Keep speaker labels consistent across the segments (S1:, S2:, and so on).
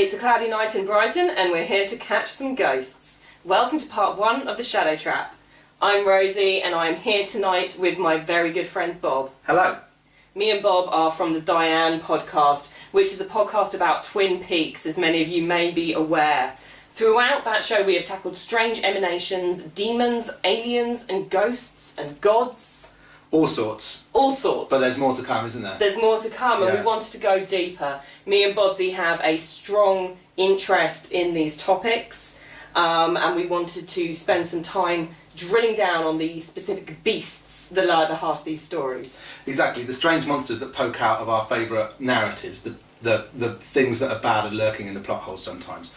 S1: It's a cloudy night in Brighton and we're here to catch some ghosts. Welcome to part 1 of The Shadow Trap. I'm Rosie and I'm here tonight with my very good friend Bob.
S2: Hello.
S1: Me and Bob are from the Diane podcast, which is a podcast about Twin Peaks, as many of you may be aware. Throughout that show we have tackled strange emanations, demons, aliens and ghosts and gods.
S2: All sorts.
S1: All sorts.
S2: But there's more to come, isn't there?
S1: There's more to come, and we wanted to go deeper. Me and Bobsy have a strong interest in these topics, and we wanted to spend some time drilling down on the specific beasts that lie at the heart of these stories.
S2: Exactly, the strange monsters that poke out of our favourite narratives, the things that are bad and lurking in the plot holes sometimes.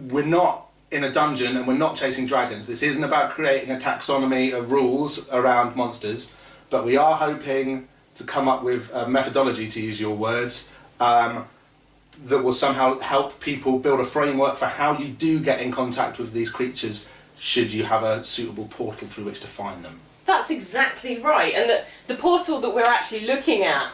S2: We're not in a dungeon and we're not chasing dragons. This isn't about creating a taxonomy of rules around monsters. But we are hoping to come up with a methodology, to use your words, that will somehow help people build a framework for how you do get in contact with these creatures, should you have a suitable portal through which to find them.
S1: That's exactly right, and the portal that we're actually looking at,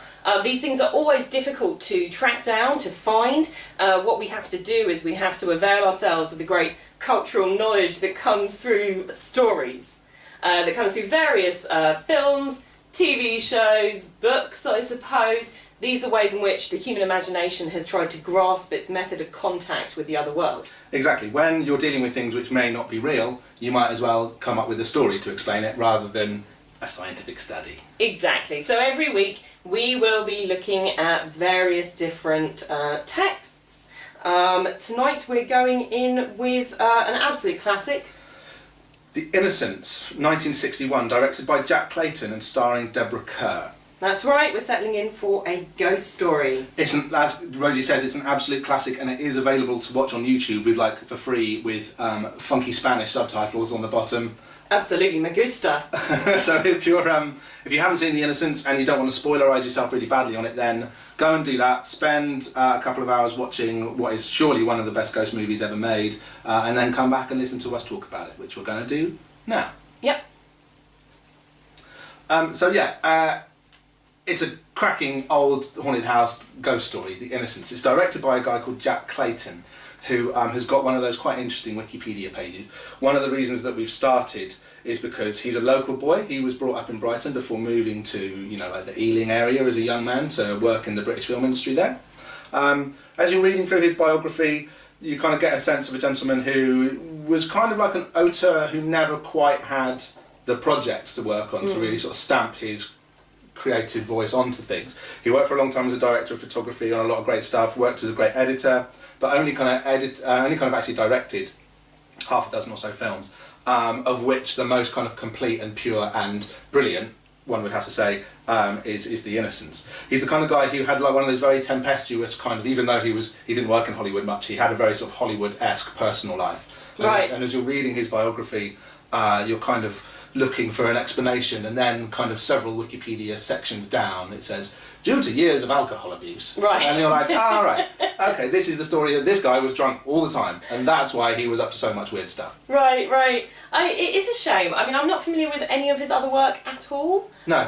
S1: these things are always difficult to track down, to find. What we have to do is we have to avail ourselves of the great cultural knowledge that comes through stories. That comes through various films, TV shows, books, I suppose. These are the ways in which the human imagination has tried to grasp its method of contact with the other world.
S2: Exactly. When you're dealing with things which may not be real, you might as well come up with a story to explain it rather than a scientific study.
S1: Exactly. So every week we will be looking at various different texts. Tonight we're going in with an absolute classic.
S2: The Innocents, 1961, directed by Jack Clayton and starring Deborah Kerr.
S1: That's right, we're settling in for a ghost story.
S2: As Rosie says, it's an absolute classic, and it is available to watch on YouTube for free with funky Spanish subtitles on the bottom.
S1: Absolutely, me gusta.
S2: So if you haven't seen The Innocents and you don't want to spoilerise yourself really badly on it, then go and do that. Spend a couple of hours watching what is surely one of the best ghost movies ever made, and then come back and listen to us talk about it, which we're going to do now.
S1: Yep.
S2: It's a cracking old haunted house ghost story, The Innocents. It's directed by a guy called Jack Clayton, who has got one of those quite interesting Wikipedia pages. One of the reasons that we've started is because he's a local boy. He was brought up in Brighton before moving to, the Ealing area as a young man to work in the British film industry there. As you're reading through his biography, you kind of get a sense of a gentleman who was kind of like an auteur who never quite had the projects to work on to really sort of stamp his creative voice onto things. He worked for a long time as a director of photography on a lot of great stuff, worked as a great editor, but only kind of actually directed half a dozen or so films, of which the most kind of complete and pure and brilliant, one would have to say, is The Innocents. He's the kind of guy who had like one of those very tempestuous kind of, even though he didn't work in Hollywood much, he had a very sort of Hollywood-esque personal life. And as you're reading his biography, you're kind of looking for an explanation, and then kind of several Wikipedia sections down it says, due to years of alcohol abuse.
S1: Right.
S2: And you're like, right, okay, this is the story that this guy was drunk all the time, and that's why he was up to so much weird stuff.
S1: Right. It is a shame. I mean, I'm not familiar with any of his other work at all.
S2: No.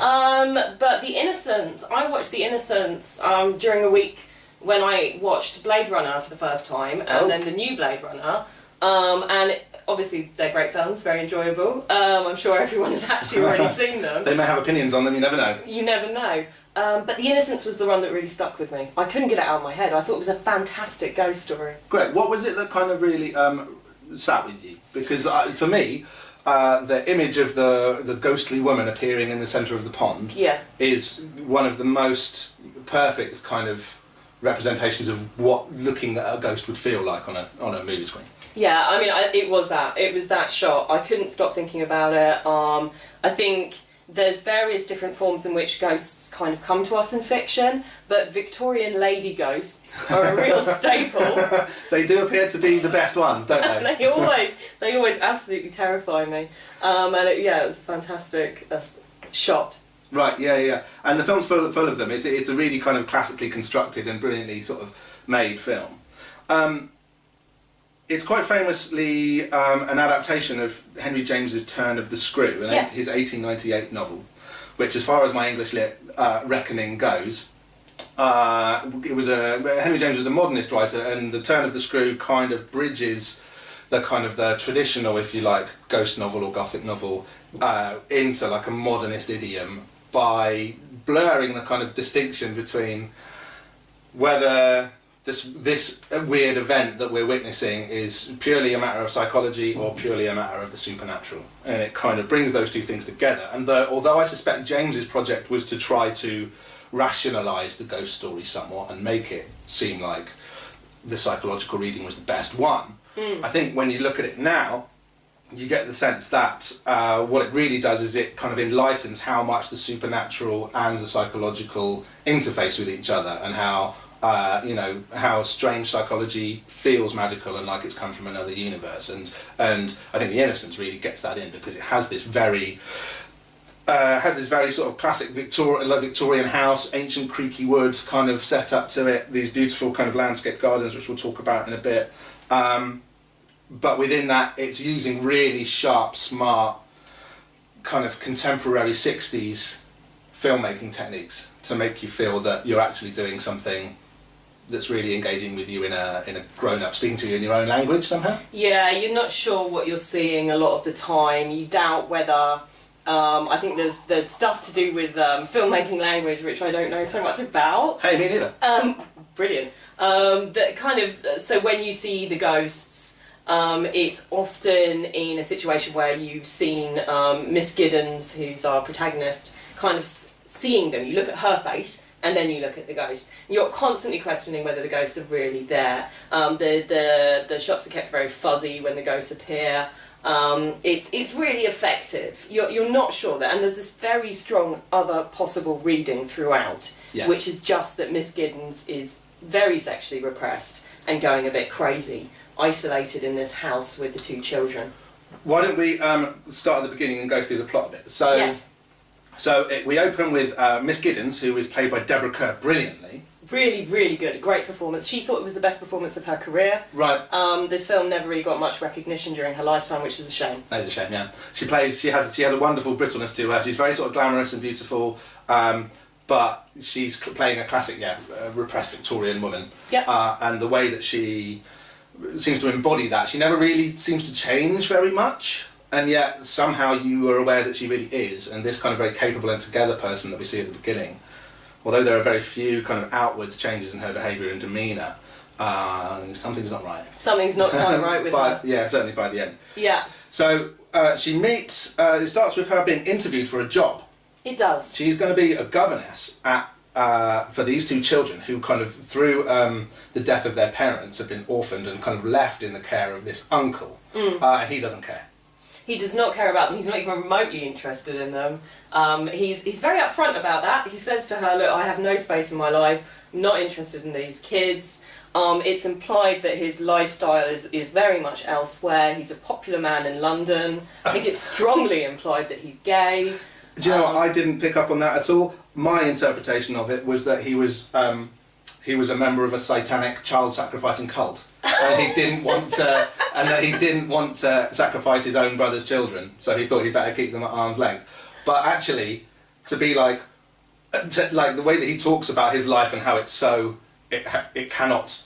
S1: But The Innocents, I watched The Innocents during the week when I watched Blade Runner for the first time, and then the new Blade Runner, and obviously they're great films, very enjoyable. I'm sure everyone has actually already seen them.
S2: They may have opinions on them, you never know.
S1: You never know. But The Innocents was the one that really stuck with me. I couldn't get it out of my head. I thought it was a fantastic ghost story.
S2: Great. What was it that kind of really sat with you? Because for me, the image of the ghostly woman appearing in the centre of the pond is one of the most perfect kind of representations of what looking at a ghost would feel like on a movie screen.
S1: Yeah, I mean, it was that shot. I couldn't stop thinking about it. I think there's various different forms in which ghosts kind of come to us in fiction, but Victorian lady ghosts are a real staple.
S2: They do appear to be the best ones, don't they?
S1: they always absolutely terrify me. It was a fantastic shot.
S2: Right, yeah. And the film's full of them. It's a really kind of classically constructed and brilliantly sort of made film. It's quite famously an adaptation of Henry James's Turn of the Screw, his 1898 novel, which, as far as my English lit reckoning goes, Henry James was a modernist writer, and The Turn of the Screw kind of bridges the traditional, if you like, ghost novel or gothic novel into like a modernist idiom by blurring the kind of distinction between whether this weird event that we're witnessing is purely a matter of psychology or purely a matter of the supernatural, and it kind of brings those two things together. And although I suspect James's project was to try to rationalise the ghost story somewhat and make it seem like the psychological reading was the best one, I think when you look at it now, you get the sense that what it really does is it kind of enlightens how much the supernatural and the psychological interface with each other, and how how strange psychology feels magical and like it's come from another universe. And I think The Innocents really gets that in, because it has this very sort of classic Victorian house, ancient creaky wood kind of set up to it, these beautiful kind of landscape gardens, which we'll talk about in a bit. But within that, it's using really sharp, smart, kind of contemporary 60s filmmaking techniques to make you feel that you're actually doing something that's really engaging with you in a grown-up, speaking to you in your own language somehow.
S1: Yeah, you're not sure what you're seeing a lot of the time. You doubt whether... I think there's stuff to do with filmmaking language, which I don't know so much about.
S2: Hey, me neither.
S1: Brilliant. That kind of, so when you see the ghosts, it's often in a situation where you've seen Miss Giddens, who's our protagonist, kind of seeing them. You look at her face, and then you look at the ghost. You're constantly questioning whether the ghosts are really there. The shots are kept very fuzzy when the ghosts appear. It's really effective. You're not sure that, and there's this very strong other possible reading throughout, which is just that Miss Giddens is very sexually repressed and going a bit crazy, isolated in this house with the two children.
S2: Why don't we start at the beginning and go through the plot a bit? So,
S1: yes.
S2: We open with Miss Giddens, who is played by Deborah Kerr brilliantly.
S1: Really, really good. Great performance. She thought it was the best performance of her career.
S2: Right.
S1: The film never really got much recognition during her lifetime, which is a shame.
S2: That is a shame, yeah. She has a wonderful brittleness to her. She's very sort of glamorous and beautiful, but she's playing a classic, repressed Victorian woman.
S1: Yep.
S2: And the way that she seems to embody that, she never really seems to change very much, and yet somehow you are aware that she really is, and this kind of very capable and together person that we see at the beginning, although there are very few kind of outward changes in her behaviour and demeanour, something's not right.
S1: Something's not quite right with her.
S2: Yeah, certainly by the end.
S1: Yeah.
S2: So she meets, it starts with her being interviewed for a job.
S1: It does.
S2: She's going to be a governess for these two children who kind of, through the death of their parents, have been orphaned and kind of left in the care of this uncle. And he doesn't care.
S1: He does not care about them. He's not even remotely interested in them. He's very upfront about that. He says to her, look, I have no space in my life. I'm not interested in these kids. It's implied that his lifestyle is very much elsewhere. He's a popular man in London. I think it's strongly implied that he's gay.
S2: Do you know what? I didn't pick up on that at all. My interpretation of it was that he was a member of a satanic child sacrificing cult, and he didn't want to, sacrifice his own brother's children, so he thought he'd better keep them at arm's length. But actually, to be like the way that he talks about his life and how it's so it cannot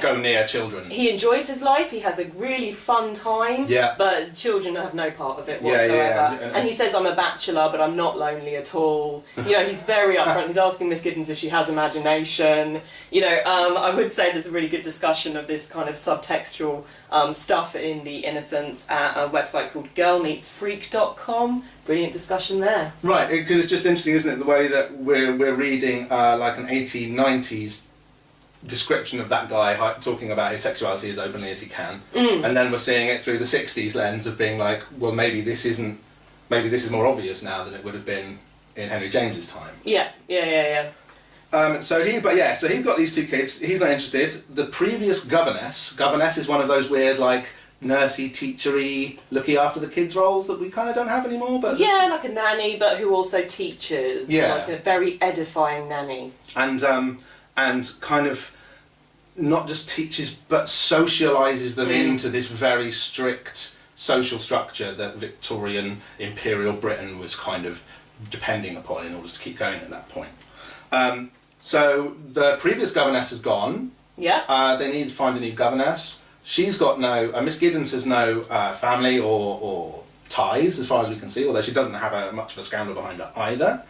S2: go near children.
S1: He enjoys his life, he has a really fun time, but children have no part of it whatsoever. And he says, I'm a bachelor, but I'm not lonely at all. You know, he's very upfront. He's asking Miss Giddens if she has imagination. You know, I would say there's a really good discussion of this kind of subtextual stuff in The Innocents at a website called girlmeetsfreak.com. Brilliant discussion there.
S2: Right, because it's just interesting, isn't it, the way that we're reading like an 1890s description of that guy talking about his sexuality as openly as he can, and then we're seeing it through the 60s lens of being like, well, maybe this is more obvious now than it would have been in Henry James's time. So he's got these two kids. He's not interested. The previous governess is one of those weird like nursey, teachery, looking after the kids roles that we kind of don't have anymore. But
S1: like a nanny, but who also teaches. Like a very edifying nanny. And kind of not just teaches but socialises them into this very strict social structure that Victorian imperial Britain was kind of depending upon in order to keep going at that point.
S2: So the previous governess is gone.
S1: Yeah.
S2: They need to find a new governess. She's got no... Miss Giddens has no family or ties, as far as we can see, although she doesn't have much of a scandal behind her either.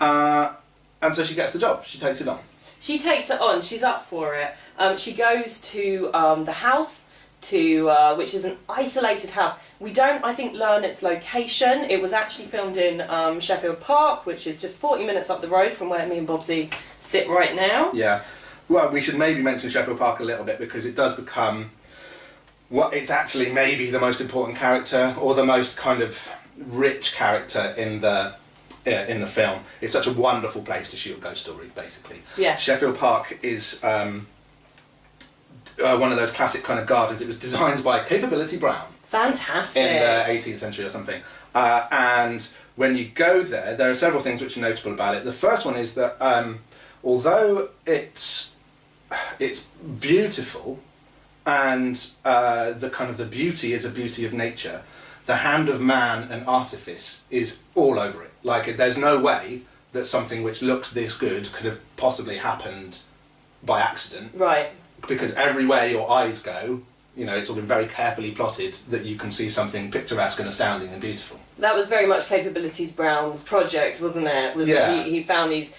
S2: And so she gets the job. She takes it on.
S1: She takes it on. She's up for it. She goes to the house, which is an isolated house. We don't, I think, learn its location. It was actually filmed in Sheffield Park, which is just 40 minutes up the road from where me and Bobsy sit right now.
S2: Yeah. Well, we should maybe mention Sheffield Park a little bit, because it does become... it's actually maybe the most important character, or the most kind of rich character in the film. It's such a wonderful place to shoot a ghost story, basically.
S1: Yeah.
S2: Sheffield Park is one of those classic kind of gardens. It was designed by Capability Brown.
S1: Fantastic.
S2: In the 18th century or something. And when you go there are several things which are notable about it. The first one is that although it's beautiful, and the beauty is a beauty of nature, the hand of man and artifice is all over it. Like, there's no way that something which looks this good could have possibly happened by accident.
S1: Right.
S2: Because everywhere your eyes go, it's all been very carefully plotted that you can see something picturesque and astounding and beautiful.
S1: That was very much Capabilities Brown's project, wasn't it? That he found these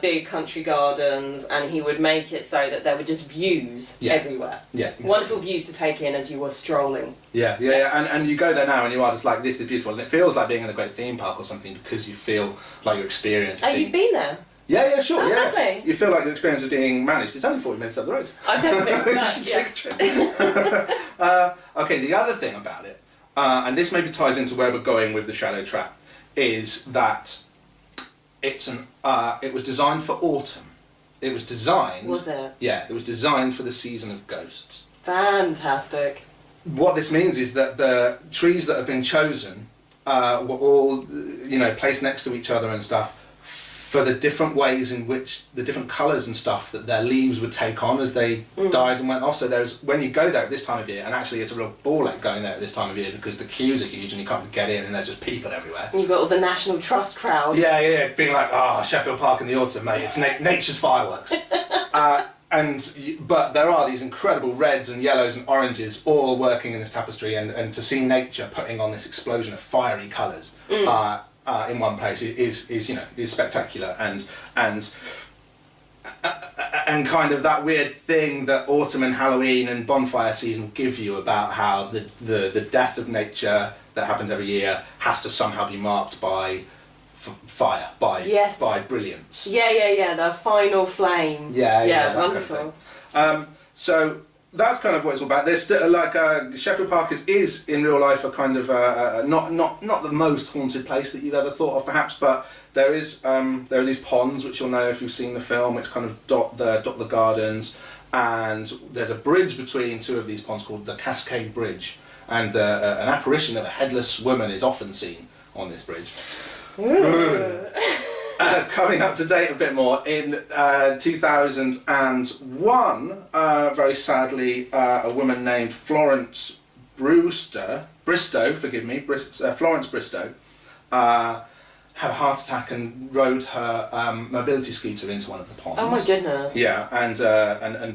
S1: big country gardens, and he would make it so that there were just views everywhere.
S2: Yeah, exactly.
S1: Wonderful views to take in as you were strolling.
S2: Yeah. And you go there now and you are just like, this is beautiful. And it feels like being in a great theme park or something, because you feel like your experience...
S1: You've been there?
S2: Yeah, sure,
S1: oh,
S2: yeah.
S1: Lovely.
S2: You feel like your experience is being managed. It's only 40 minutes up the road.
S1: I've never been to that,
S2: Take a trip. Okay, the other thing about it, and this maybe ties into where we're going with the Shadow Trap, is that it was designed for autumn. It was designed...
S1: Was it?
S2: Yeah, it was designed for the season of ghosts.
S1: Fantastic.
S2: What this means is that the trees that have been chosen were all, placed next to each other and stuff, for the different ways in which the different colours and stuff that their leaves would take on as they died and went off. So when you go there at this time of year, and actually it's a real ball ache going there at this time of year, because the queues are huge and you can't get in and there's just people everywhere.
S1: And you've got all the National Trust crowd.
S2: Yeah, being like, Sheffield Park in the autumn, mate, it's nature's fireworks. But there are these incredible reds and yellows and oranges all working in this tapestry, and to see nature putting on this explosion of fiery colours in one place is spectacular, and kind of that weird thing that autumn and Halloween and bonfire season give you about how the death of nature that happens every year has to somehow be marked by fire, by brilliance.
S1: Yeah, the final flame.
S2: Yeah,
S1: wonderful.
S2: Kind of so that's kind of what it's all about. There's still Sheffield Park is in real life a kind of not the most haunted place that you've ever thought of, perhaps, but there are these ponds which you'll know if you've seen the film, which kind of dot the gardens, and there's a bridge between two of these ponds called the Cascade Bridge, and an apparition of a headless woman is often seen on this bridge. Coming up to date a bit more, in 2001, very sadly, a woman named Florence Bristow, Florence Bristow, had a heart attack and rode her mobility scooter into one of the ponds.
S1: Oh my goodness.
S2: Yeah, and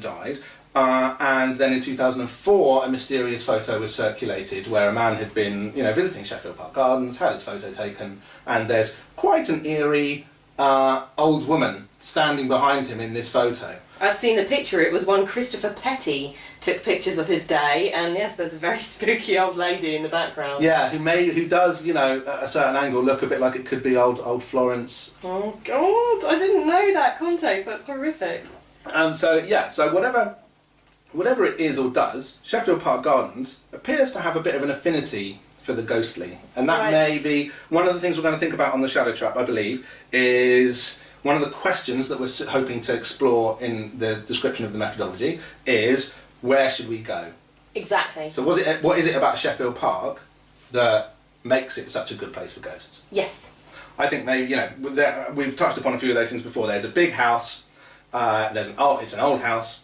S2: died. And then in 2004, a mysterious photo was circulated where a man had been, visiting Sheffield Park Gardens, had his photo taken, and there's quite an eerie old woman standing behind him in this photo.
S1: I've seen the picture. It was one Christopher Petty took pictures of his day, and yes, there's a very spooky old lady in the background.
S2: Yeah, who does, at a certain angle, look a bit like it could be old Florence.
S1: Oh God, I didn't know that context. That's horrific.
S2: So whatever it is or does, Sheffield Park Gardens appears to have a bit of an affinity for the ghostly, and that may be one of the things we're going to think about on the Shadow Trap, I believe, is one of the questions that we're hoping to explore in the description of the methodology is, where should we go?
S1: Exactly.
S2: So what is it about Sheffield Park that makes it such a good place for ghosts?
S1: Yes.
S2: I think we've touched upon a few of those things before. There's a big house, it's an old house,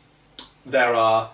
S2: there are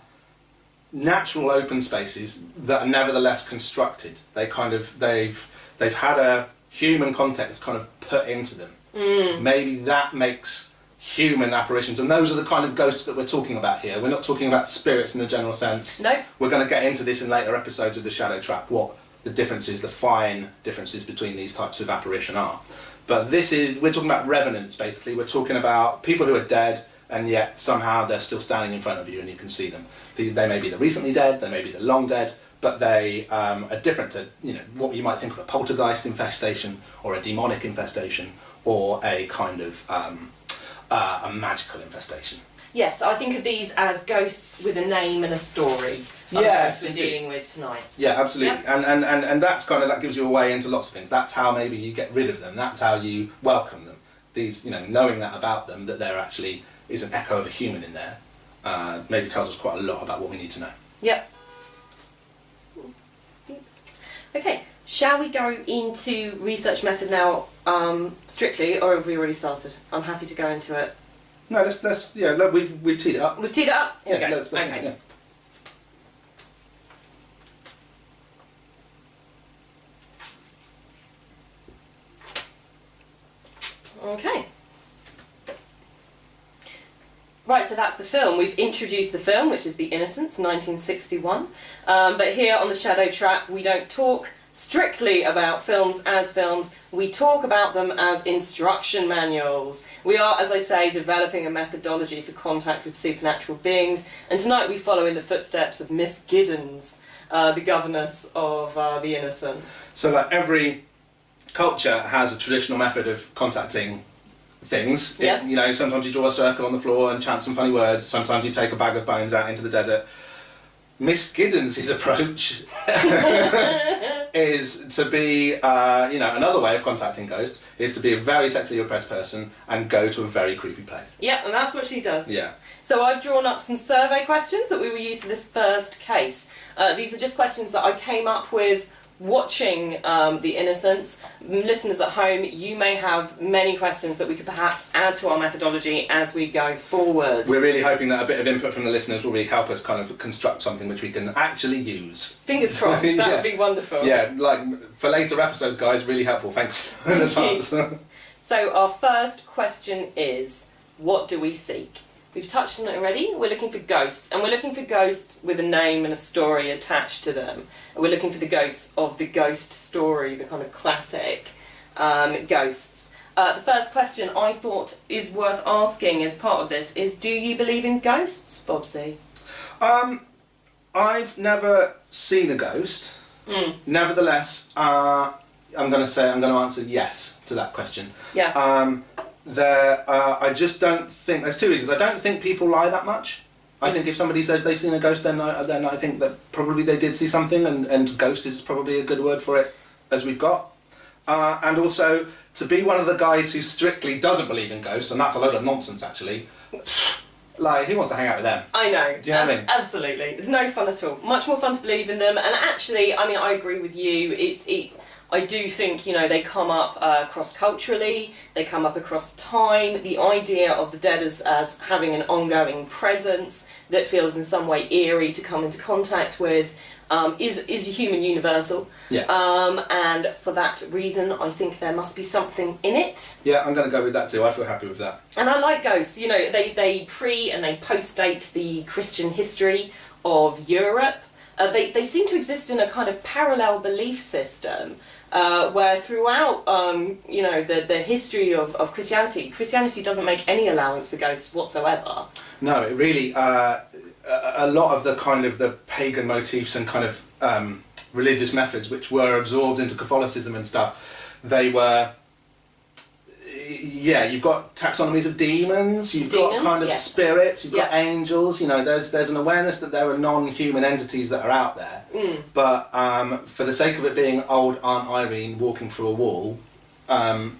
S2: natural open spaces that are nevertheless constructed. They've had a human context kind of put into them. Maybe that makes human apparitions, and those are the kind of ghosts that we're talking about here. We're not talking about spirits in the general sense.
S1: No.
S2: We're going to get into this in later episodes of the Shadow Trap, what the differences, the fine differences between these types of apparition are. But we're talking about revenants, basically. We're talking about people who are dead, and yet somehow they're still standing in front of you and you can see them. They may be the recently dead, they may be the long dead, but they are different to, what you might think of a poltergeist infestation, or a demonic infestation, or a kind of a magical infestation.
S1: Yes, I think of these as ghosts with a name and a story.
S2: Yes,
S1: we're dealing with tonight.
S2: Yeah, absolutely.
S1: Yep.
S2: And that's that gives you a way into lots of things. That's how maybe you get rid of them. That's how you welcome them. These, knowing that about them, that there actually is an echo of a human in there, maybe tells us quite a lot about what we need to know.
S1: Yep. Okay, shall we go into research method now, strictly, or have we already started? I'm happy to go into it.
S2: No, we've teed it up.
S1: We've teed it up? Here we go.
S2: Let's
S1: okay.
S2: Yeah.
S1: Okay. Right, so that's the film. We've introduced the film, which is The Innocents, 1961. But here on the Shadow Trap, we don't talk strictly about films as films. We talk about them as instruction manuals. We are, as I say, developing a methodology for contact with supernatural beings. And tonight we follow in the footsteps of Miss Giddens, the governess of The Innocents.
S2: So like every culture has a traditional method of contacting things.
S1: Yes.
S2: Sometimes you draw a circle on the floor and chant some funny words. Sometimes you take a bag of bones out into the desert. Miss Giddens' approach is to be, another way of contacting ghosts is to be a very sexually repressed person and go to a very creepy place.
S1: Yeah, and that's what she does.
S2: Yeah.
S1: So I've drawn up some survey questions that we will use for this first case. These are just questions that I came up with watching The Innocents. Listeners at home, you may have many questions that we could perhaps add to our methodology as we go forward.
S2: We're really hoping that a bit of input from the listeners will really help us kind of construct something which we can actually use.
S1: Fingers crossed, that
S2: Yeah.
S1: would be wonderful.
S2: Yeah, like for later episodes, guys, really helpful. Thanks in advance.
S1: So our first question is, what do we seek? We've touched on it already. We're looking for ghosts, and we're looking for ghosts with a name and a story attached to them. We're looking for the ghosts of the ghost story, the kind of classic ghosts. The first question I thought is worth asking as part of this is, do you believe in ghosts, Bobsy?
S2: I've never seen a ghost. Nevertheless, I'm going to answer yes to that question.
S1: Yeah.
S2: I just don't think... There's two reasons. I don't think people lie that much. I think if somebody says they've seen a ghost, then I think that probably they did see something, and ghost is probably a good word for it, as we've got. And also, to be one of the guys who strictly doesn't believe in ghosts, and that's a load of nonsense, actually, like, who wants to hang out with them?
S1: I know.
S2: Do you know what I mean?
S1: Absolutely. It's no fun at all. Much more fun to believe in them. And actually, I agree with you. I do think, they come up cross-culturally, they come up across time. The idea of the dead as having an ongoing presence that feels in some way eerie to come into contact with is a human universal.
S2: Yeah.
S1: And for that reason, I think there must be something in it.
S2: Yeah, I'm going to go with that too. I feel happy with that.
S1: And I like ghosts. They pre- and they post-date the Christian history of Europe. They seem to exist in a kind of parallel belief system. Where throughout, the history of Christianity doesn't make any allowance for ghosts whatsoever. No,
S2: it really, a lot of the kind of the pagan motifs and kind of religious methods which were absorbed into Catholicism and stuff, they were, you've got taxonomies of demons, you've got kind of spirits, you've got angels, there's an awareness that there are non-human entities that are out there. But for the sake of it being old Aunt Irene walking through a wall, no.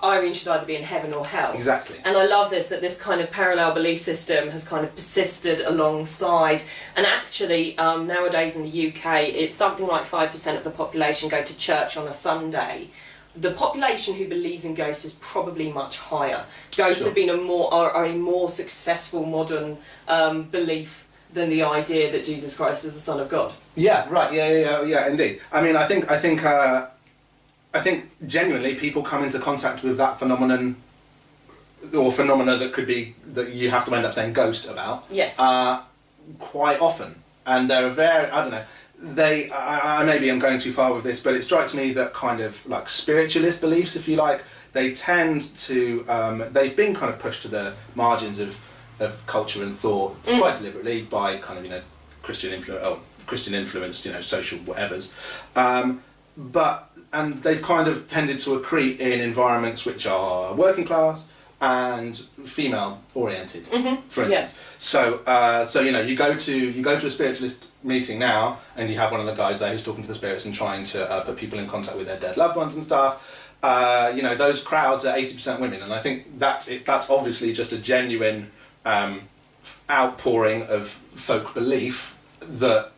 S1: Irene should either be in heaven or hell.
S2: Exactly.
S1: And I love that this kind of parallel belief system has kind of persisted alongside. And actually, nowadays in the UK, it's something like 5% of the population go to church on a Sunday. The population who believes in ghosts is probably much higher. Ghosts have been a more successful modern belief than the idea that Jesus Christ is the Son of God.
S2: Yeah, right. Yeah, indeed. I think genuinely people come into contact with that phenomenon or phenomena that could be that you have to end up saying ghost about.
S1: Yes.
S2: Quite often, and they're very, I don't know. I maybe I'm going too far with this, but it strikes me that kind of like spiritualist beliefs, if you like, they tend to they've been kind of pushed to the margins of culture and thought quite deliberately by kind of Christian influenced social whatevers, and they've kind of tended to accrete in environments which are working class and female oriented, for instance.
S1: Yeah.
S2: So you go to a spiritualist meeting now, and you have one of the guys there who's talking to the spirits and trying to put people in contact with their dead loved ones and stuff. Those crowds are 80% women, and I think that's obviously just a genuine outpouring of folk belief that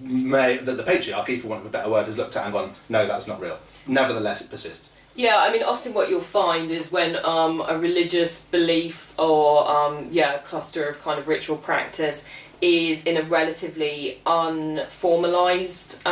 S2: the patriarchy, for want of a better word, has looked at and gone, no, that's not real. Nevertheless, it persists.
S1: Yeah, I mean, often what you'll find is when a religious belief or a cluster of kind of ritual practice is in a relatively unformalised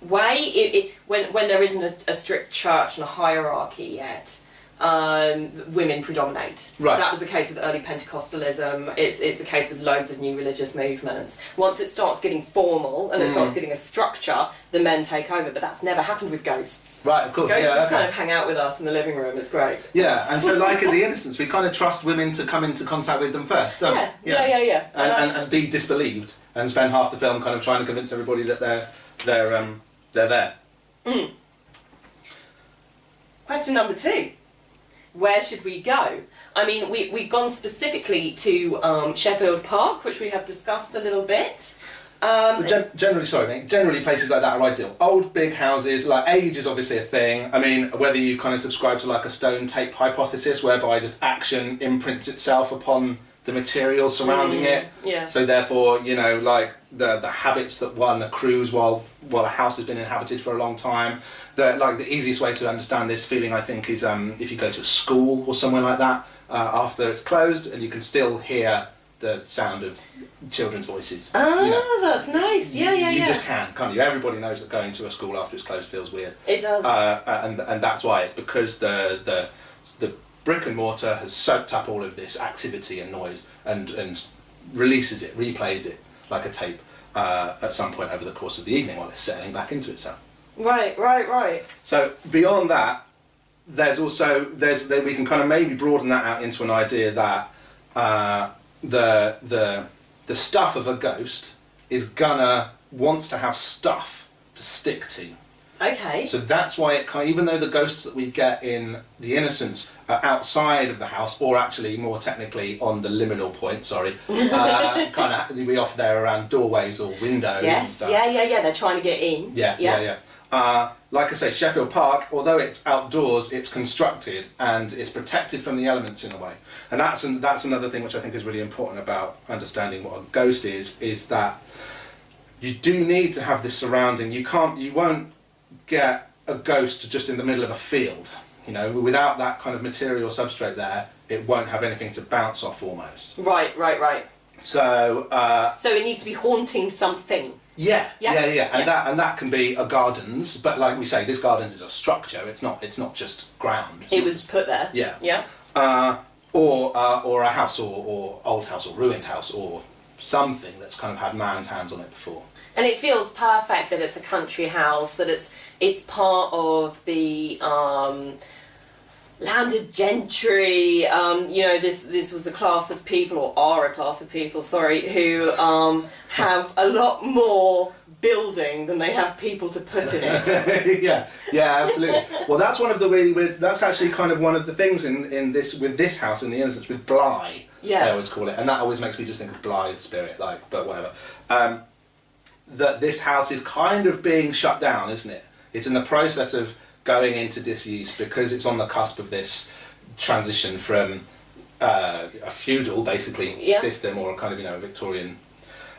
S1: way, when there isn't a strict church and a hierarchy yet, women predominate.
S2: Right.
S1: That was the case with early Pentecostalism. It's the case with loads of new religious movements. Once it starts getting formal and it starts getting a structure, the men take over. But that's never happened with ghosts.
S2: Right, of course.
S1: Ghosts
S2: yeah,
S1: just
S2: okay.
S1: kind of hang out with us in the living room. It's great.
S2: Yeah, and so like in The Innocents, we kind of trust women to come into contact with them first, don't we?
S1: Yeah.
S2: And be disbelieved and spend half the film kind of trying to convince everybody that they're there.
S1: Question number 2. Where should we go? I mean, we've gone specifically to Sheffield Park, which we have discussed a little bit.
S2: Generally places like that are ideal. Old, big houses, like age is obviously a thing. I mean, whether you kind of subscribe to like a stone tape hypothesis, whereby just action imprints itself upon the material surrounding it.
S1: Yeah.
S2: So therefore, like the habits that one accrues while a house has been inhabited for a long time. The easiest way to understand this feeling, I think, is if you go to a school or somewhere like that after it's closed, and you can still hear the sound of children's voices.
S1: That's nice. Yeah.
S2: You just can't you? Everybody knows that going to a school after it's closed feels weird.
S1: It does.
S2: And that's why. It's because the brick and mortar has soaked up all of this activity and noise and releases it, replays it like a tape at some point over the course of the evening while it's settling back into itself.
S1: Right.
S2: So beyond that, we can kind of maybe broaden that out into an idea that the stuff of a ghost wants to have stuff to stick to.
S1: Okay.
S2: So that's why even though the ghosts that we get in The Innocents are outside of the house, or actually more technically on the liminal point, we off there around doorways or windows and stuff.
S1: Yeah, they're trying to get in.
S2: Yeah. Like I say, Sheffield Park, although it's outdoors, it's constructed and it's protected from the elements in a way. And that's another thing which I think is really important about understanding what a ghost is that you do need to have this surrounding. You won't get a ghost just in the middle of a field. Without that kind of material substrate there, it won't have anything to bounce off almost.
S1: Right.
S2: So
S1: it needs to be haunting something.
S2: Yeah. And that can be a gardens, but like we say, this gardens is a structure. It's not just ground.
S1: It was put there.
S2: Yeah. Or a house, or old house, or ruined house, or something that's kind of had man's hands on it before.
S1: And it feels perfect that it's a country house, that it's part of the landed gentry. This was a class of people, or are a class of people, who have a lot more building than they have people to put in it.
S2: yeah, absolutely. Well, that's one of the really weird. That's actually kind of one of the things in this house in The Innocents with Bly.
S1: Yes.
S2: They always call it, and that always makes me just think of Bly's spirit, but whatever. That this house is kind of being shut down, isn't it? It's in the process of going into disuse because it's on the cusp of this transition from a feudal, basically, system, or a kind of Victorian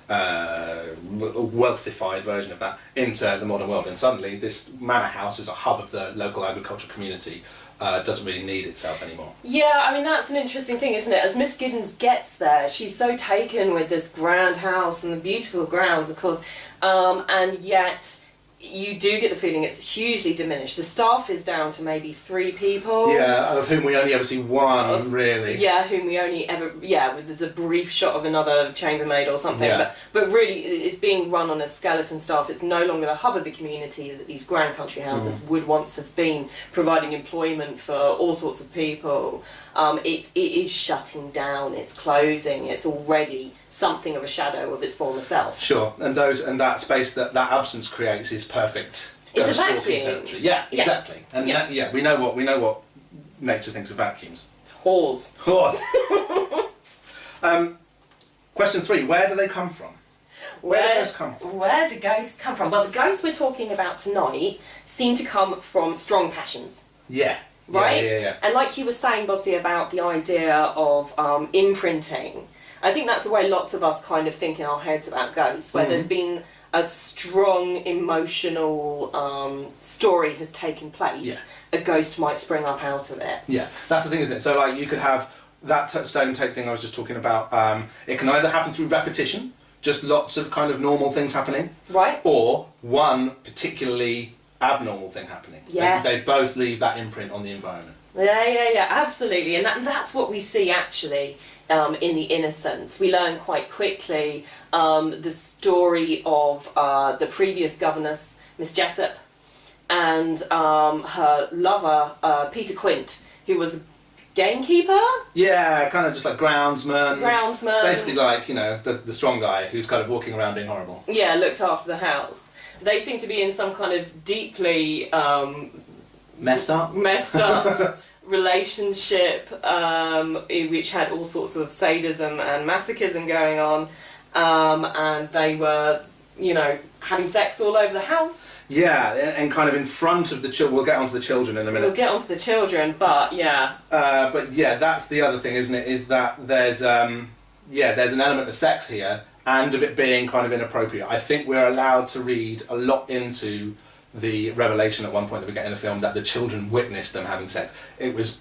S2: wealthified version of that into the modern world. And suddenly, this manor house is a hub of the local agricultural community. Doesn't really need itself anymore.
S1: Yeah, I mean, that's an interesting thing, isn't it? As Miss Giddens gets there, she's so taken with this grand house and the beautiful grounds, of course, and yet you do get the feeling it's hugely diminished. The staff is down to maybe 3 people.
S2: Yeah, of whom we only ever see one, really.
S1: Yeah, whom we only ever... Yeah, there's a brief shot of another chambermaid or something.
S2: Yeah.
S1: But really, it's being run on a skeleton staff. It's no longer the hub of the community that these grand country houses would once have been, providing employment for all sorts of people. It is shutting down, it's closing, it's already something of a shadow of its former self.
S2: Sure, and that space that absence creates is perfect.
S1: It's a
S2: ghost-walking
S1: vacuum.
S2: territory. Yeah, exactly. And we know what nature thinks of vacuums.
S1: Whores.
S2: Whores. Question 3: where do they come from? Where do ghosts come from?
S1: Where do ghosts come from? Well, the ghosts we're talking about tonight seem to come from strong passions.
S2: Yeah.
S1: Right?
S2: Yeah.
S1: And like you were saying, Bobsy, about the idea of imprinting, I think that's the way lots of us kind of think in our heads about ghosts, where there's been a strong emotional story has taken place, a ghost might spring up out of it.
S2: Yeah, that's the thing, isn't it? So like you could have that stone tape thing I was just talking about. It can either happen through repetition, just lots of kind of normal things happening,
S1: right?
S2: Or one particularly abnormal thing happening.
S1: Yes.
S2: They both leave that imprint on the environment.
S1: Yeah, absolutely. And that's what we see actually in The Innocents. We learn quite quickly the story of the previous governess, Miss Jessup, and her lover, Peter Quint, who was a gamekeeper?
S2: Yeah, kind of just like groundsman.
S1: Groundsman.
S2: Basically like, the strong guy who's kind of walking around being horrible.
S1: Yeah, looked after the house. They seem to be in some kind of deeply
S2: messed up
S1: relationship, which had all sorts of sadism and masochism going on, and they were, having sex all over the house.
S2: Yeah, and kind of in front of the children. We'll get onto the children in a minute.
S1: We'll get onto the children, but yeah.
S2: That's the other thing, isn't it? Is that there's an element of sex here, and of it being kind of inappropriate. I think we're allowed to read a lot into the revelation at one point that we get in the film that the children witnessed them having sex. It was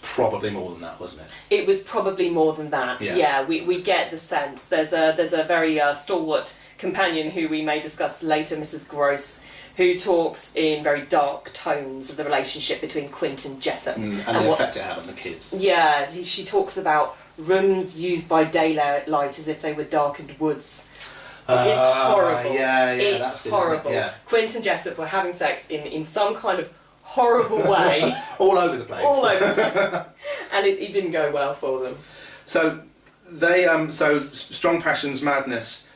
S2: probably more than that, wasn't it?
S1: It was probably more than that. Yeah, we get the sense. There's a very stalwart companion who we may discuss later, Mrs. Gross, who talks in very dark tones of the relationship between Quint and Jessup.
S2: And the effect it had on the kids.
S1: Yeah, she talks about rooms used by daylight as if they were darkened woods. It's horrible.
S2: It's
S1: that's good, horrible. Yeah. Quint and Jessup were having sex in some kind of horrible way.
S2: All over the place.
S1: All over the place. And it didn't go well for them.
S2: So they strong passions, madness,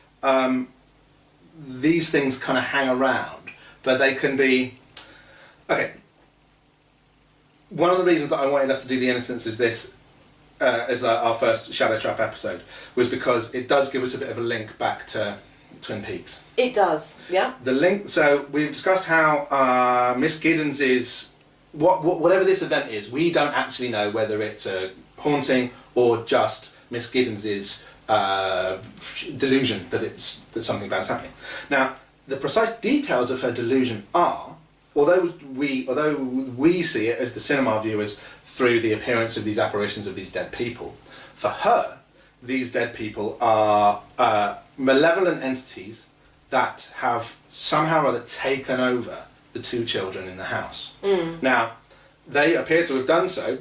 S2: these things kind of hang around, but they can be... Okay. One of the reasons that I wanted us to do The Innocents is this, as our first Shadow Trap episode, was because it does give us a bit of a link back to Twin Peaks.
S1: It does, yeah.
S2: The link. So we've discussed how Miss Giddens is whatever this event is. We don't actually know whether it's a haunting or just Miss Giddens's delusion that something bad is happening. Now, the precise details of her delusion are, although we see it as the cinema viewers through the appearance of these apparitions of these dead people, for her, these dead people are malevolent entities that have somehow or other taken over the 2 children in the house. Now, they appear to have done so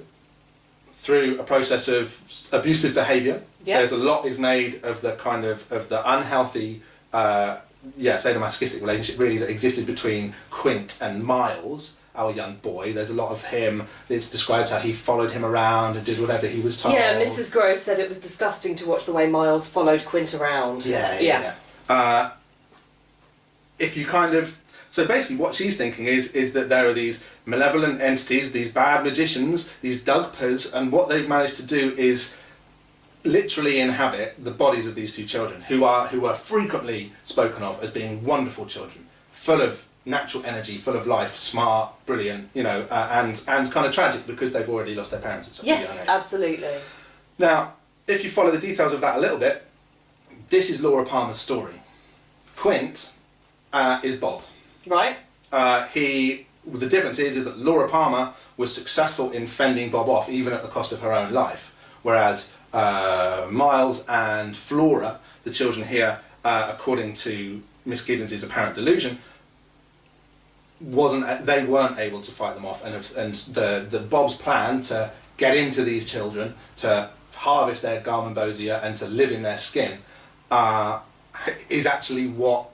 S2: through a process of abusive behaviour.
S1: Yep.
S2: There's a lot is made of the kind of the unhealthy sadomasochistic relationship really that existed between Quint and Miles, our young boy. There's a lot of him. It describes how he followed him around and did whatever he was told.
S1: Yeah, Mrs. Gross said it was disgusting to watch the way Miles followed Quint around.
S2: Yeah. If you kind of... So basically what she's thinking is that there are these malevolent entities, these bad magicians, these Dugpas, and what they've managed to do is literally inhabit the bodies of these 2 children, who are frequently spoken of as being wonderful children, full of natural energy, full of life, smart, brilliant, and kind of tragic because they've already lost their parents at such a young age.
S1: Yes, absolutely.
S2: Now, if you follow the details of that a little bit, this is Laura Palmer's story. Quint is Bob.
S1: Right.
S2: The difference is that Laura Palmer was successful in fending Bob off, even at the cost of her own life, whereas Miles and Flora, the children here, according to Miss Giddens' apparent delusion, they weren't able to fight them off, and the Bob's plan to get into these children, to harvest their garmonbosia and to live in their skin, is actually what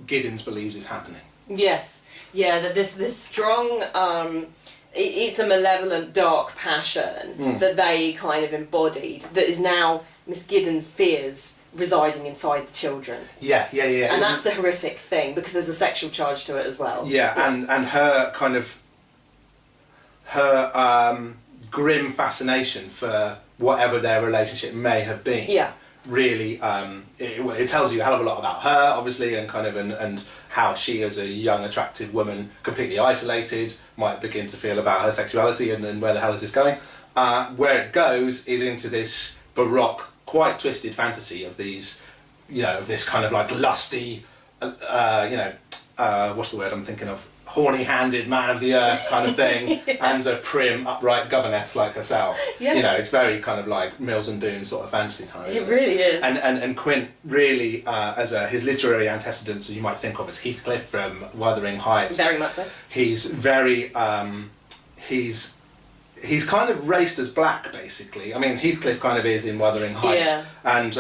S2: Giddens believes is happening.
S1: Yes, yeah, that this strong, it's a malevolent, dark passion that they kind of embodied, that is now Miss Giddens' fears residing inside the children.
S2: Yeah.
S1: And that's the horrific thing, because there's a sexual charge to it as well.
S2: Yeah. And her kind of, her grim fascination for whatever their relationship may have been.
S1: Yeah.
S2: Really, it tells you a hell of a lot about her, obviously, and kind of and how she, as a young, attractive woman, completely isolated, might begin to feel about her sexuality and where the hell is this going. Where it goes is into this baroque, quite twisted fantasy of these, of this kind of like lusty, what's the word I'm thinking of? Horny-handed man of the earth kind of thing, yes. And a prim, upright governess like herself. Yes. It's very kind of like Mills and Boon sort of fantasy time.
S1: It really is.
S2: And Quint really, as his literary antecedents, you might think of as Heathcliff from Wuthering Heights.
S1: Very much so.
S2: He's very, he's kind of raced as black, basically. I mean, Heathcliff kind of is in Wuthering Heights. Yeah. And,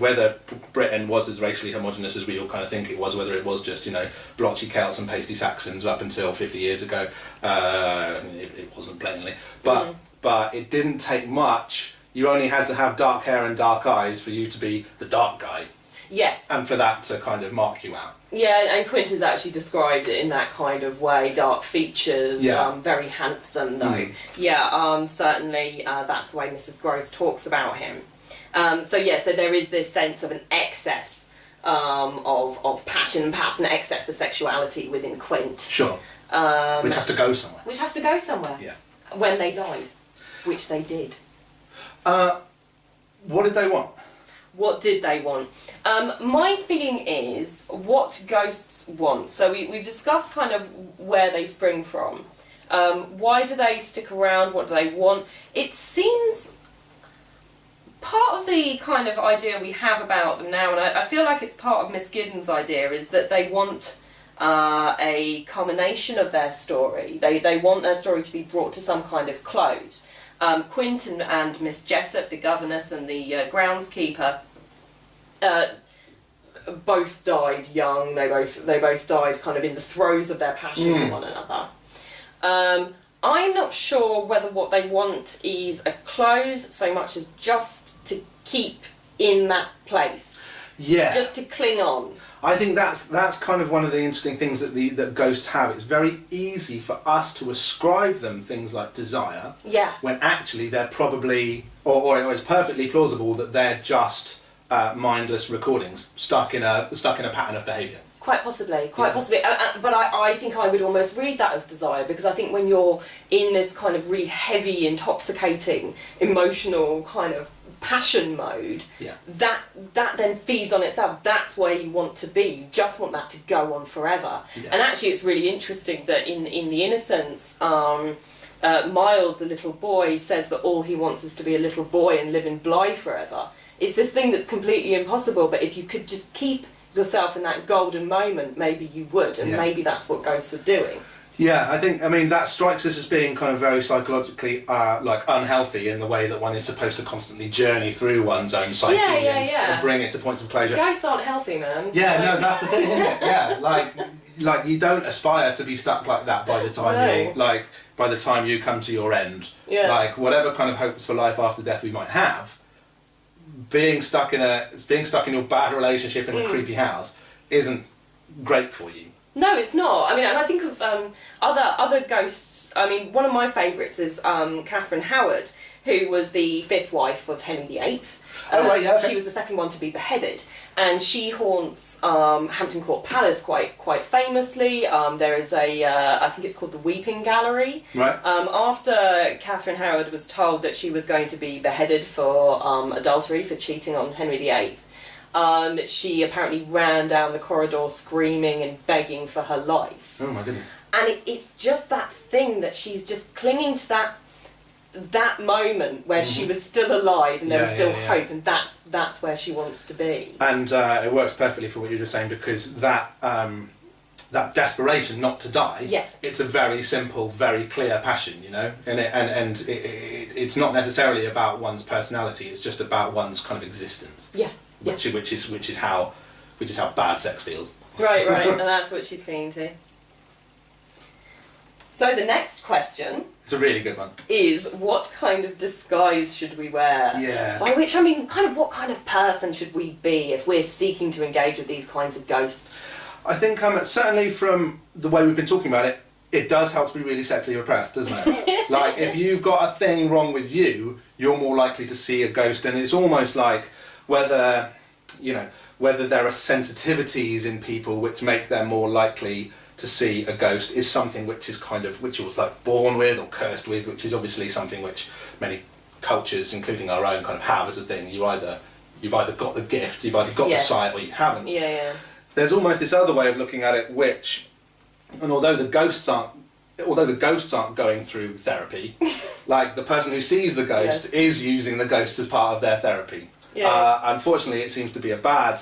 S2: whether Britain was as racially homogenous as we all kind of think it was, whether it was just, blotchy Celts and pasty Saxons up until 50 years ago, it wasn't blatantly. But it didn't take much. You only had to have dark hair and dark eyes for you to be the dark guy. Yes. And for that to kind of mark you out.
S1: Yeah, and Quint has actually described it in that kind of way, dark features, very handsome though. Yeah, certainly that's the way Mrs. Gross talks about him. So there is this sense of an excess of passion, perhaps an excess of sexuality within Quint.
S2: Sure. Which has to go somewhere.
S1: Which has to go somewhere.
S2: Yeah.
S1: When they died, which they did.
S2: What did they want?
S1: What did they want? My feeling is what ghosts want. So we've discussed kind of where they spring from. Why do they stick around? What do they want? It seems part of the kind of idea we have about them now, and I feel like it's part of Miss Giddens' idea, is that they want a culmination of their story. They want their story to be brought to some kind of close. Quint and Miss Jessup, the governess and the groundskeeper, both died young. They both died kind of in the throes of their passion for one another. I'm not sure whether what they want is a close so much as just to keep in that place. Yeah. Just to cling on.
S2: I think that's kind of one of the interesting things that ghosts have. It's very easy for us to ascribe them things like desire.
S1: Yeah.
S2: When actually they're probably, or it's perfectly plausible that they're just mindless recordings stuck in a pattern of behaviour.
S1: Quite possibly. But I think I would almost read that as desire, because I think when you're in this kind of really heavy, intoxicating, emotional kind of passion mode, that then feeds on itself. That's where you want to be. You just want that to go on forever. Yeah. And actually it's really interesting that in The Innocents, Miles, the little boy, says that all he wants is to be a little boy and live in Bly forever. It's this thing that's completely impossible, but if you could just keep yourself in that golden moment, maybe you would, and maybe that's what ghosts are doing.
S2: Yeah, I mean that strikes us as being kind of very psychologically unhealthy in the way that one is supposed to constantly journey through one's own psyche and bring it to points of pleasure.
S1: Ghosts aren't healthy, man.
S2: Yeah, no, that's the thing, isn't it? Yeah, like you don't aspire to be stuck like that by the time by the time you come to your end. Yeah. Like whatever kind of hopes for life after death we might have, being stuck in your bad relationship in a creepy house isn't great for you.
S1: No, it's not. I mean, and I think of other ghosts. I mean, one of my favourites is Catherine Howard, who was the fifth wife of Henry VIII. She was the second one to be beheaded, and she haunts Hampton Court Palace quite famously. There is I think it's called the Weeping Gallery.
S2: Right.
S1: After Catherine Howard was told that she was going to be beheaded for adultery, for cheating on Henry VIII, she apparently ran down the corridor screaming and begging for her life.
S2: Oh my goodness.
S1: And it's just that thing that she's just clinging to that moment where she was still alive and there was still hope, and that's where she wants to be.
S2: And it works perfectly for what you were just saying, because that that desperation not to die.
S1: Yes.
S2: It's a very simple, very clear passion, you know, and it's not necessarily about one's personality. It's just about one's kind of existence.
S1: Yeah.
S2: Which is how bad sex feels.
S1: Right, and that's what she's clinging to. So the next question.
S2: It's a really good one.
S1: Is what kind of disguise should we wear?
S2: Yeah.
S1: By which I mean, kind of what kind of person should we be if we're seeking to engage with these kinds of ghosts?
S2: I think certainly from the way we've been talking about it, it does help to be really sexually repressed, doesn't it? Like, if you've got a thing wrong with you, you're more likely to see a ghost, and it's almost like whether there are sensitivities in people which make them more likely to see a ghost is something which you're like born with or cursed with, which is obviously something which many cultures, including our own, kind of have as a thing. You've either got the gift, you've either got the sight, or you haven't.
S1: Yeah.
S2: There's almost this other way of looking at it, and although the ghosts aren't going through therapy, like the person who sees the ghost is using the ghost as part of their therapy. Yeah. Unfortunately, it seems to be a bad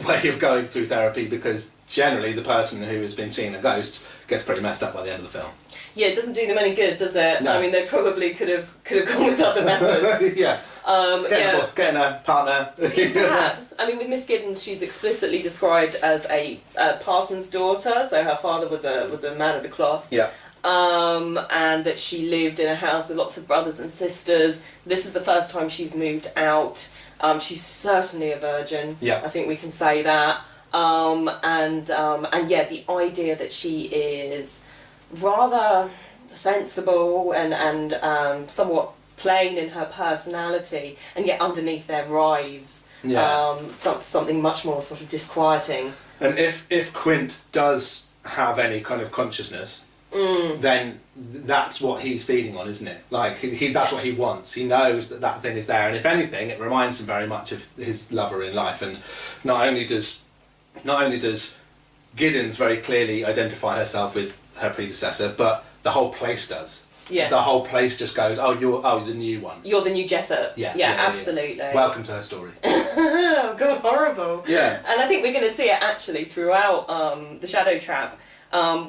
S2: way of going through therapy, because generally the person who has been seeing the ghosts gets pretty messed up by the end of the film.
S1: Yeah, it doesn't do them any good, does it?
S2: No.
S1: I mean, they probably could have gone with other methods.
S2: Yeah. Getting a partner.
S1: Perhaps. I mean, with Miss Giddens, she's explicitly described as a parson's daughter, so her father was a man of the cloth.
S2: Yeah.
S1: And that she lived in a house with lots of brothers and sisters. This is the first time she's moved out. She's certainly a virgin. Yeah. I think we can say that. And yeah, the idea that she is rather sensible and somewhat plain in her personality, and yet underneath there rides something much more sort of disquieting.
S2: And if Quint does have any kind of consciousness, then that's what he's feeding on, isn't it? Like that's what he wants. He knows that thing is there, and if anything, it reminds him very much of his lover in life. And not only does Giddens very clearly identify herself with her predecessor, but the whole place does. Yeah. The whole place just goes, you're the new one.
S1: You're the new Jessup.
S2: Yeah,
S1: absolutely.
S2: Yeah. Welcome to her story.
S1: Oh God, horrible. Yeah. And I think we're going to see it actually throughout the Shadow Trap.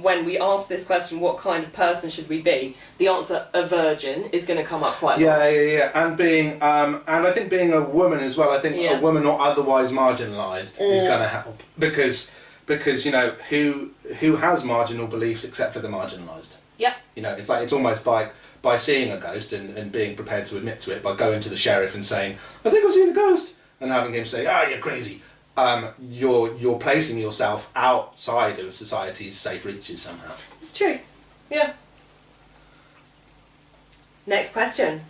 S1: When we ask this question, what kind of person should we be? The answer, a virgin, is going to come up quite a lot. Yeah.
S2: And I think being a woman as well. I think a woman not otherwise marginalised is going to help, because who has marginal beliefs except for the marginalised.
S1: Yep.
S2: It's almost like by seeing a ghost and being prepared to admit to it, by going to the sheriff and saying, I think I've seen a ghost, and having him say, you're crazy. You're placing yourself outside of society's safe reaches somehow.
S1: It's true. Yeah. Next question.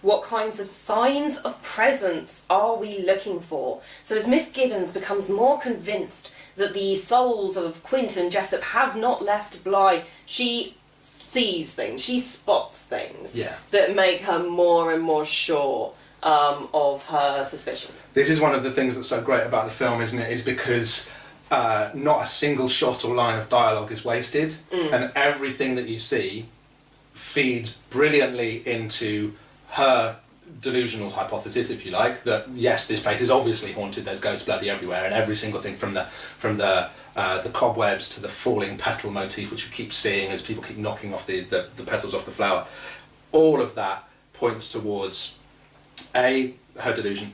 S1: What kinds of signs of presence are we looking for? So as Miss Giddens becomes more convinced that the souls of Quint and Jessup have not left Bly, she sees things, she spots things that make her more and more sure of her suspicions.
S2: This is one of the things that's so great about the film, isn't it? Is because not a single shot or line of dialogue is wasted, and everything that you see feeds brilliantly into her delusional hypothesis, if you like, that yes, this place is obviously haunted. There's ghosts bloody everywhere, and every single thing from the cobwebs to the falling petal motif, which we keep seeing as people keep knocking off the petals off the flower. All of that points towards A, her delusion,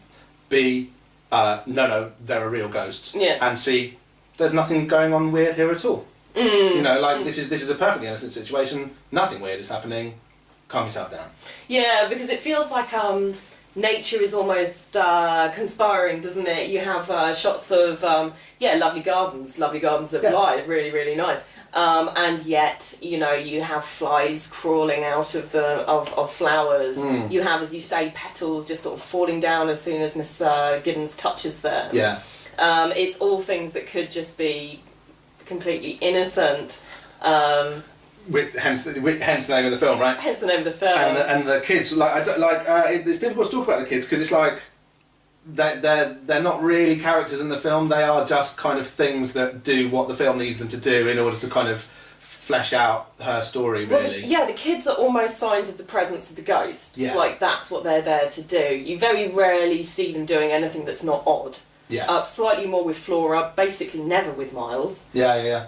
S2: B, no, there are real ghosts, and C, there's nothing going on weird here at all. This is a perfectly innocent situation, nothing weird is happening, calm yourself down. Yeah,
S1: because it feels like nature is almost conspiring, doesn't it? You have shots of lovely gardens at Bly, really, really nice. And yet, you have flies crawling out of flowers. You have, as you say, petals just sort of falling down as soon as Miss Giddens touches them. Yeah. It's all things that could just be completely innocent.
S2: Hence the name of the film, right?
S1: Hence the name of the film.
S2: And the kids, it's difficult to talk about the kids because it's like they're not really characters in the film. They are just kind of things that do what the film needs them to do in order to kind of flesh out her story, really.
S1: Well, the kids are almost signs of the presence of the ghosts. Yeah. Like, that's what they're there to do. You very rarely see them doing anything that's not odd.
S2: Yeah.
S1: Slightly more with Flora, basically never with Miles.
S2: Yeah.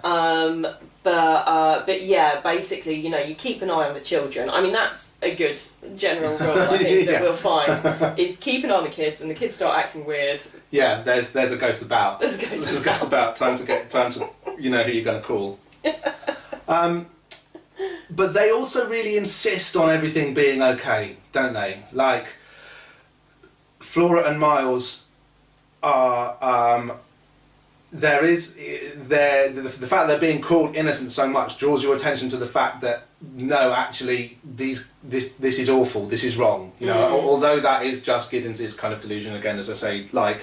S1: But yeah, basically, you know, you keep an eye on the children. I mean, that's a good general rule, I think, that we'll find, is keep an eye on the kids. When the kids start acting weird...
S2: Yeah, there's a ghost about.
S1: There's a ghost about.
S2: Time to, you know who you're going to call. But they also really insist on everything being okay, don't they? Like, Flora and Miles are... the fact they're being called innocent so much draws your attention to the fact that no, actually, this is awful. This is wrong. You know, although that is just Giddens' kind of delusion again, as I say. Like,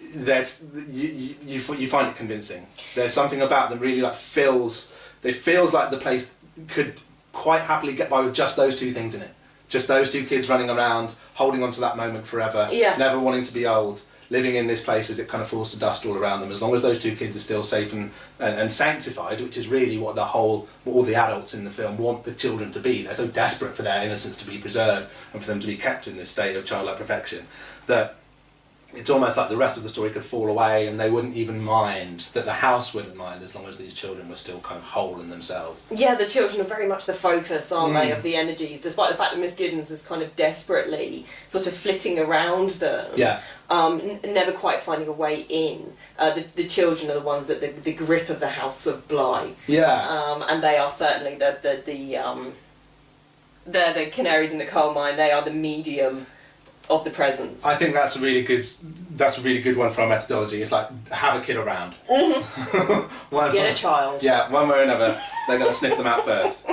S2: you find it convincing. There's something about them really like feels like the place could quite happily get by with just those two things in it. Just those two kids running around, holding on to that moment forever, never wanting to be old, living in this place as it kind of falls to dust all around them. As long as those two kids are still safe and sanctified, which is really what all the adults in the film want the children to be. They're so desperate for their innocence to be preserved and for them to be kept in this state of childlike perfection that it's almost like the rest of the story could fall away and they wouldn't even mind, that the house wouldn't mind, as long as these children were still kind of whole in themselves. Yeah,
S1: the children are very much the focus, aren't they, of the energies, despite the fact that Miss Giddens is kind of desperately sort of flitting around them, never quite finding a way in. The children are the ones that the grip of the House of Bly.
S2: Yeah.
S1: And they are certainly they're the canaries in the coal mine. They are the medium of the presence.
S2: I think that's a really good one for our methodology. It's like, have a kid around.
S1: Get a child.
S2: Yeah, one way or another, they're going to sniff them out first.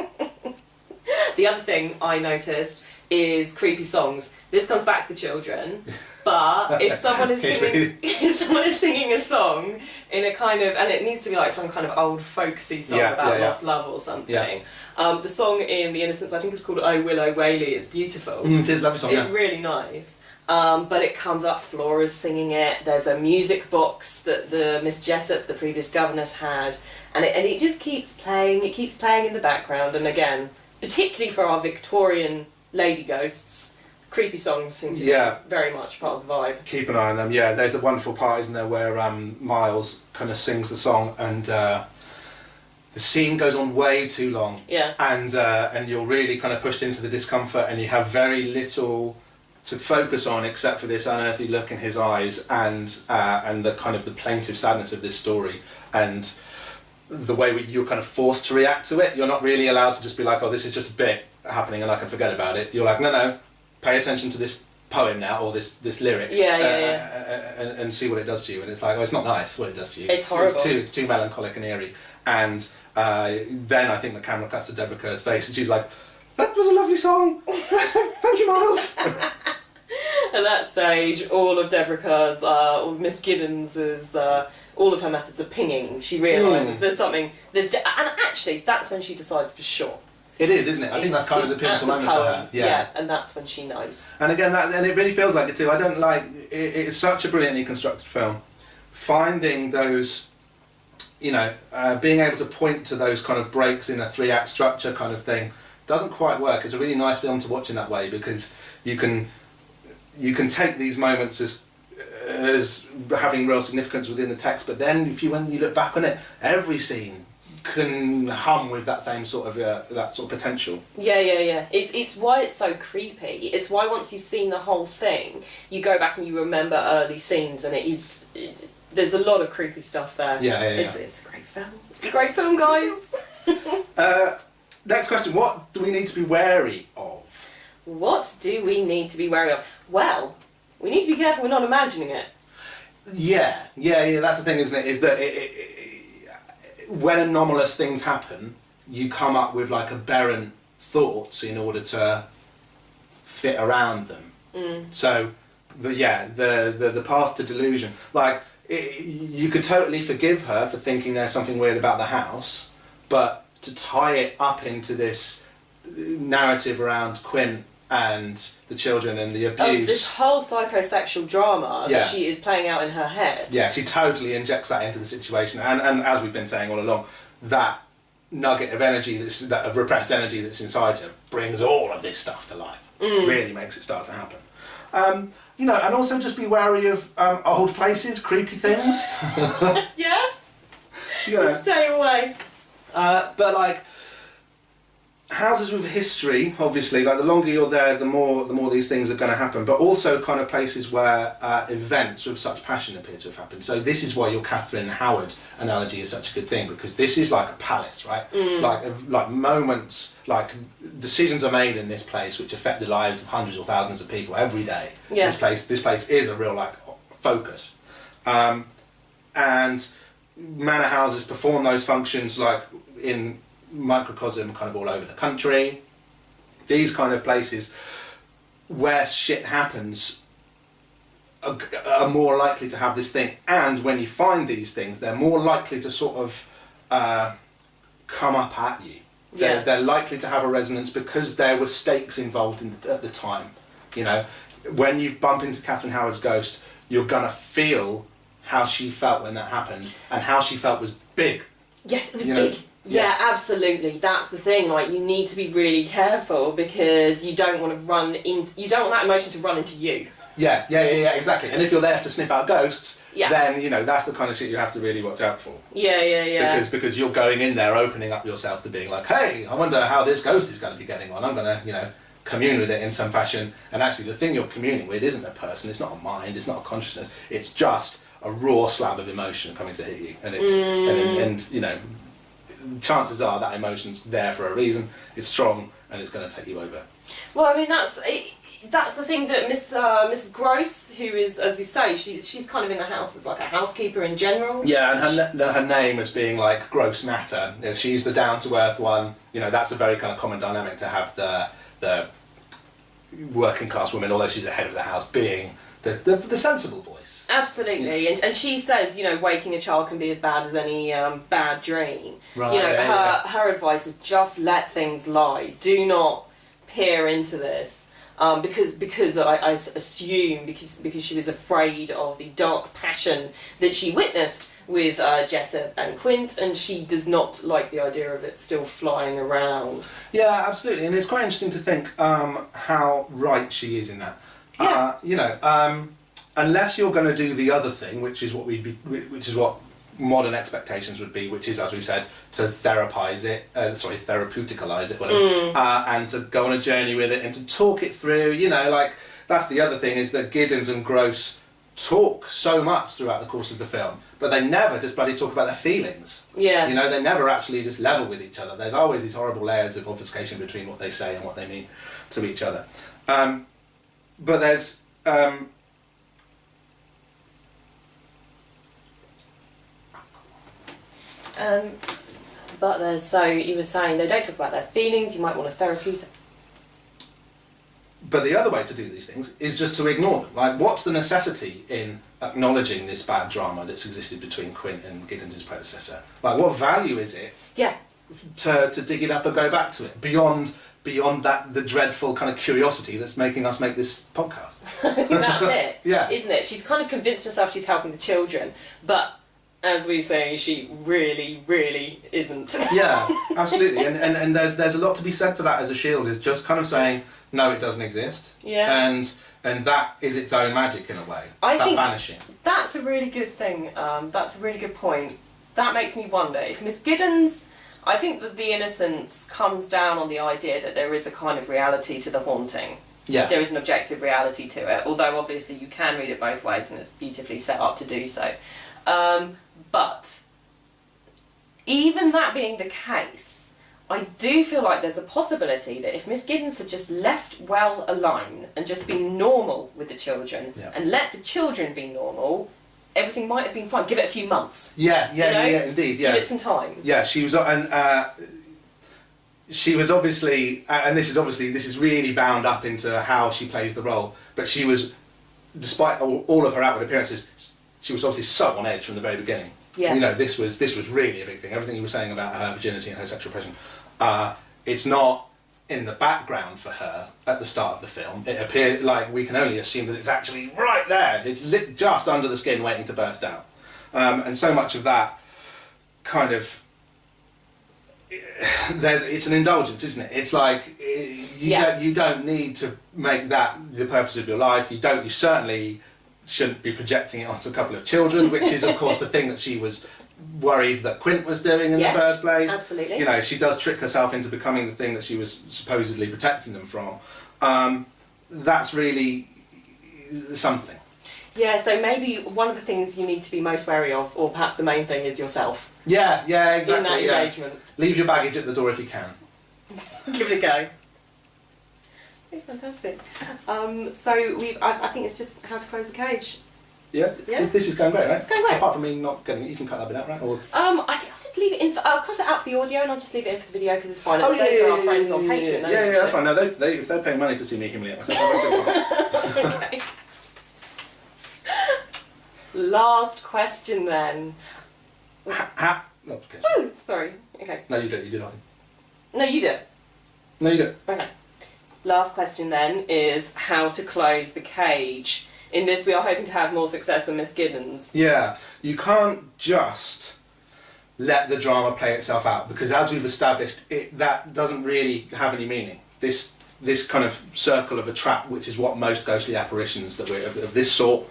S1: The other thing I noticed is creepy songs. This comes back to the children, but if someone is singing a song in a kind of, and it needs to be like some kind of old folksy song about lost love or something. Yeah. The song in The Innocents, I think it's called Oh Willow Whaley. It's beautiful.
S2: It is a lovely song.
S1: It's really nice. But it comes up, Flora's singing it. There's a music box that the Miss Jessup, the previous governess, had, and it just keeps playing. It keeps playing in the background, and again, particularly for our Victorian lady ghosts, creepy songs seem to be very much part of the vibe.
S2: Keep an eye on them. Yeah, there's a wonderful part, isn't there, where Miles kind of sings the song and the scene goes on way too long.
S1: Yeah.
S2: And you're really kind of pushed into the discomfort, and you have very little to focus on except for this unearthly look in his eyes and the kind of the plaintive sadness of this story and the way you're kind of forced to react to it. You're not really allowed to just be like, oh, this is just a bit happening and I can forget about it. You're like, no, pay attention to this poem now, or this lyric, and see what it does to you. And it's like, oh, it's not nice what it does to you.
S1: It's horrible.
S2: It's too melancholic and eerie. And then I think the camera cuts to Deborah Kerr's face, and she's like, that was a lovely song. Thank you, Miles.
S1: At that stage, all of Deborah Kerr's, or Miss Giddens's, all of her methods of pinging, she realises there's something, and actually that's when she decides for sure.
S2: It is, isn't it? I think that's kind of the pivotal moment for her.
S1: Yeah, and that's when she knows.
S2: And again, and it really feels like it too. I don't like, it's such a brilliantly constructed film. Finding those, you know, being able to point to those kind of breaks in a 3-act structure kind of thing doesn't quite work. It's a really nice film to watch in that way, because you can take these moments as having real significance within the text, but then when you look back on it, every scene can hum with that same sort of potential.
S1: Yeah. It's why it's so creepy. It's why once you've seen the whole thing, you go back and you remember early scenes, and there's a lot of creepy stuff there.
S2: Yeah.
S1: It's a great film. It's a great film, guys.
S2: Next question: what do we need to be wary of?
S1: What do we need to be wary of? Well, we need to be careful we're not imagining it.
S2: Yeah. That's the thing, isn't it? Is that when anomalous things happen, you come up with like aberrant thoughts in order to fit around them. So, the path to delusion. Like, you could totally forgive her for thinking there's something weird about the house, but to tie it up into this narrative around Quint and the children and the abuse.
S1: This whole psychosexual drama that she is playing out in her head.
S2: Yeah, she totally injects that into the situation, and as we've been saying all along, that nugget of energy, of repressed energy that's inside her, brings all of this stuff to life. Really makes it start to happen. You know, and also just be wary of old places, creepy things.
S1: Yeah?
S2: You know.
S1: Just stay away.
S2: But like houses with history, obviously, like the longer you're there, the more these things are going to happen. But also kind of places where events with such passion appear to have happened. So this is why your Catherine Howard analogy is such a good thing, because this is like a palace, right? Like moments, like decisions are made in this place which affect the lives of hundreds or thousands of people every day.
S1: Yeah.
S2: This place is a real like focus, and manor houses perform those functions like in microcosm kind of all over the country. These kind of places where shit happens are more likely to have this thing, and when you find these things, they're more likely to sort of come up at you. They're likely to have a resonance because there were stakes involved at the time. You know, when you bump into Catherine Howard's ghost, you're gonna feel how she felt when that happened, and how she felt was big.
S1: Yes, it was big. Yeah, absolutely. That's the thing. Like, you need to be really careful because you don't want you don't want that emotion to run into you.
S2: Yeah, exactly. And if you're there to sniff out ghosts,
S1: yeah.
S2: then you know that's the kind of shit you have to really watch out for.
S1: Yeah.
S2: Because you're going in there, opening up yourself to being like, hey, I wonder how this ghost is going to be getting on. I'm going to, commune with it in some fashion. And actually, the thing you're communing with isn't a person. It's not a mind. It's not a consciousness. It's just a raw slab of emotion coming to hit you. And it's and you know, chances are that emotion's there for a reason. It's strong and it's going to take you over.
S1: Well, I mean that's the thing that Mrs. Gross, who is, as we say, she's kind of in the house as like a housekeeper in general.
S2: Yeah, and her name as being like gross matter. You know, she's the down to earth one. You know, that's a very kind of common dynamic to have the working class woman, although she's the head of the house, being the sensible voice.
S1: Absolutely, and she says, waking a child can be as bad as any bad dream.
S2: Right,
S1: her advice is just let things lie. Do not peer into this. Because I assume because she was afraid of the dark passion that she witnessed with Jessup and Quint, and she does not like the idea of it still flying around.
S2: Yeah, absolutely, and it's quite interesting to think how right she is in that.
S1: Yeah.
S2: Unless you're going to do the other thing, which is what modern expectations would be, which is, as we said, to therapeuticalize it, whatever, and to go on a journey with it and to talk it through. That's the other thing, is that Giddens and Gross talk so much throughout the course of the film, but they never just bloody talk about their feelings.
S1: Yeah.
S2: They never actually just level with each other. There's always these horrible layers of obfuscation between what they say and what they mean to each other. But there's
S1: so you were saying they don't talk about their feelings. You might want a therapeutic.
S2: But the other way to do these things is just to ignore them. Like, what's the necessity in acknowledging this bad drama that's existed between Quint and Giddens' predecessor? Like, what value is it?
S1: Yeah.
S2: To dig it up and go back to it beyond that, the dreadful kind of curiosity that's making us make this podcast.
S1: That's it.
S2: Yeah.
S1: Isn't it? She's kind of convinced herself she's helping the children, but as we say, she really, really isn't.
S2: Yeah, absolutely. And there's a lot to be said for that as a shield, is just kind of saying, no, it doesn't exist.
S1: Yeah.
S2: And that is its own magic in a way.
S1: I think
S2: vanishing.
S1: That's a really good thing. That's a really good point. That makes me wonder if Miss Giddens, I think that the innocence comes down on the idea that there is a kind of reality to the haunting.
S2: Yeah.
S1: There is an objective reality to it, although obviously you can read it both ways and it's beautifully set up to do so. But even that being the case, I do feel like there's a possibility that if Miss Giddens had just left well alone and just been normal with the children, and let the children be normal, everything might have been fine. Give it a few months.
S2: Yeah, indeed. Yeah.
S1: Give it some time.
S2: Yeah, she was, she was obviously, and this is really bound up into how she plays the role. But she was, despite all of her outward appearances, she was obviously so on edge from the very beginning.
S1: Yeah.
S2: This was really a big thing. Everything you were saying about her virginity and her sexual oppression, it's not in the background for her at the start of the film. It appeared like we can only assume that it's actually right there. It's lit just under the skin, waiting to burst out. And so much of that kind of it's an indulgence, isn't it? It's like you don't need to make that the purpose of your life. You certainly shouldn't be projecting it onto a couple of children, which is of course the thing that she was worried that Quint was doing in the first place.
S1: Absolutely.
S2: You know, she does trick herself into becoming the thing that she was supposedly protecting them from. That's really something.
S1: Yeah, so maybe one of the things you need to be most wary of, or perhaps the main thing, is yourself.
S2: Yeah, exactly.
S1: In that engagement.
S2: Leave your baggage at the door if you can.
S1: Give it a go. Okay, fantastic. So I think it's just how to close the cage.
S2: Yeah? This is going great, right?
S1: It's going great.
S2: Apart from me not getting it, you can cut that bit out, right? Or...
S1: I think I'll just leave it in. I'll cut it out for the audio and I'll just leave it in for the video because it's fine.
S2: Oh,
S1: Those are our friends on Patreon.
S2: Yeah, that's fine. No, if they're paying money to see me humiliate myself,
S1: Okay. Last question then.
S2: okay.
S1: Oh, sorry. Okay.
S2: No, you did nothing.
S1: No, you do.
S2: No, you don't.
S1: Okay. Last question then is how to close the cage. In this, we are hoping to have more success than Miss Giddens.
S2: Yeah, you can't just let the drama play itself out because, as we've established, that doesn't really have any meaning. This kind of circle of a trap, which is what most ghostly apparitions that of this sort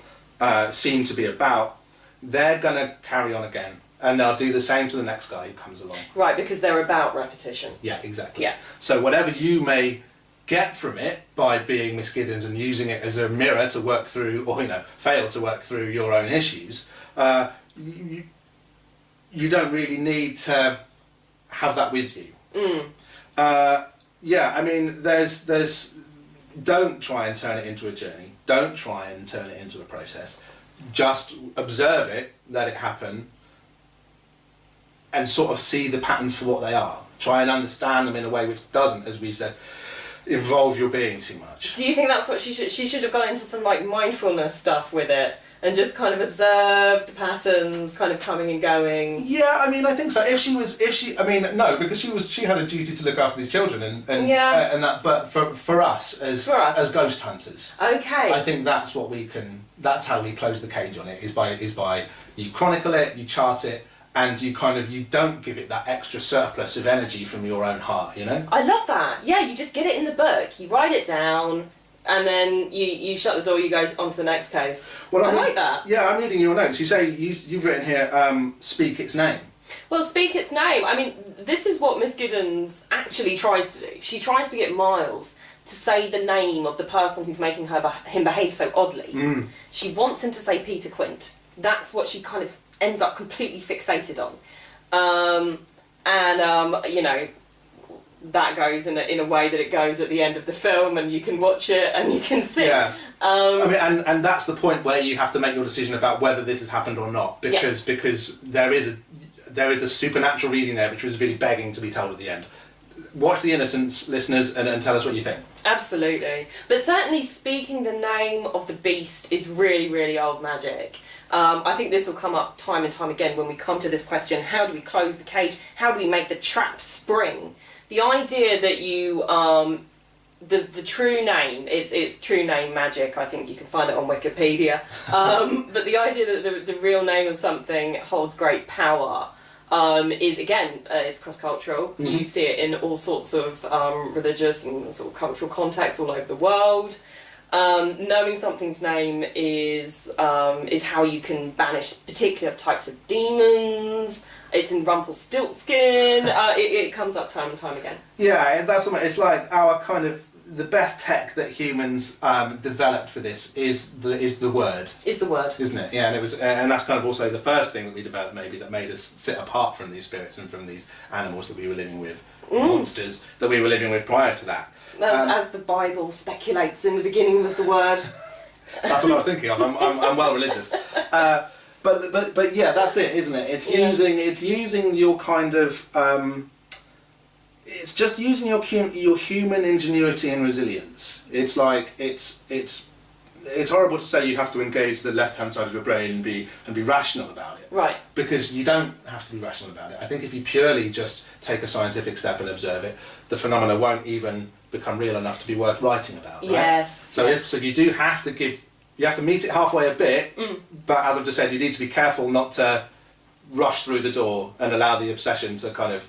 S2: seem to be about, they're going to carry on again. And they'll do the same to the next guy who comes along.
S1: Right, because they're about repetition.
S2: Yeah, exactly.
S1: Yeah. So
S2: whatever you may get from it by being Miss Giddens and using it as a mirror to work through, or fail to work through your own issues, you don't really need to have that with you. Yeah, I mean, there's don't try and turn it into a journey. Don't try and turn it into a process. Just observe it, let it happen, and sort of see the patterns for what they are. Try and understand them in a way which doesn't, as we've said, involve your being too much.
S1: Do you think that's what she should have gone into some like mindfulness stuff with it and just kind of observed the patterns kind of coming and going?
S2: Yeah, I mean, I think so. No, because she had a duty to look after these children and that. But for us as ghost hunters,
S1: okay,
S2: I think that's what we can. That's how we close the cage on it. Is by you chronicle it, you chart it. And you don't give it that extra surplus of energy from your own heart,
S1: I love that. Yeah, you just get it in the book, you write it down, and then you shut the door, you go on to the next case. Well, I like that.
S2: Yeah, I'm reading your notes. You say, you've written here, speak its name.
S1: Well, speak its name. I mean, this is what Miss Giddens actually tries to do. She tries to get Miles to say the name of the person who's making him behave so oddly. She wants him to say Peter Quint. That's what she kind of ends up completely fixated on, that goes in a way that it goes at the end of the film, and you can watch it and you can see.
S2: Yeah. And that's the point where you have to make your decision about whether this has happened or not, because there is a supernatural reading there which was really begging to be told at the end. Watch The Innocents, listeners, and tell us what you think.
S1: Absolutely, but certainly speaking the name of the beast is really, really old magic. I think this will come up time and time again when we come to this question: how do we close the cage? How do we make the trap spring? The idea that you, the true name, it's true name magic. I think you can find it on Wikipedia. But the idea that the real name of something holds great power is, again, it's cross-cultural. Mm-hmm. You see it in all sorts of religious and sort of cultural contexts all over the world. Knowing something's name is how you can banish particular types of demons. It's in Rumpelstiltskin. It comes up time and time again. Yeah,
S2: and that's what it's like. Our kind of the best tech that humans developed for this is the word.
S1: Is the word,
S2: isn't it? Yeah, and it was, and that's kind of also the first thing that we developed, maybe, that made us sit apart from these spirits and from these animals that we were living with, monsters that we were living with prior to that.
S1: As the Bible speculates, in the beginning was the word.
S2: That's what I was thinking of. I'm well religious, but yeah, that's it, isn't it? It's using your kind of it's just using your human ingenuity and resilience. It's like it's horrible to say you have to engage the left-hand side of your brain and be rational about it.
S1: Right.
S2: Because you don't have to be rational about it. I think if you purely just take a scientific step and observe it, the phenomena won't even become real enough to be worth writing about. Right?
S1: Yes.
S2: So you do have to meet it halfway a bit, but as I've just said, you need to be careful not to rush through the door and allow the obsession to kind of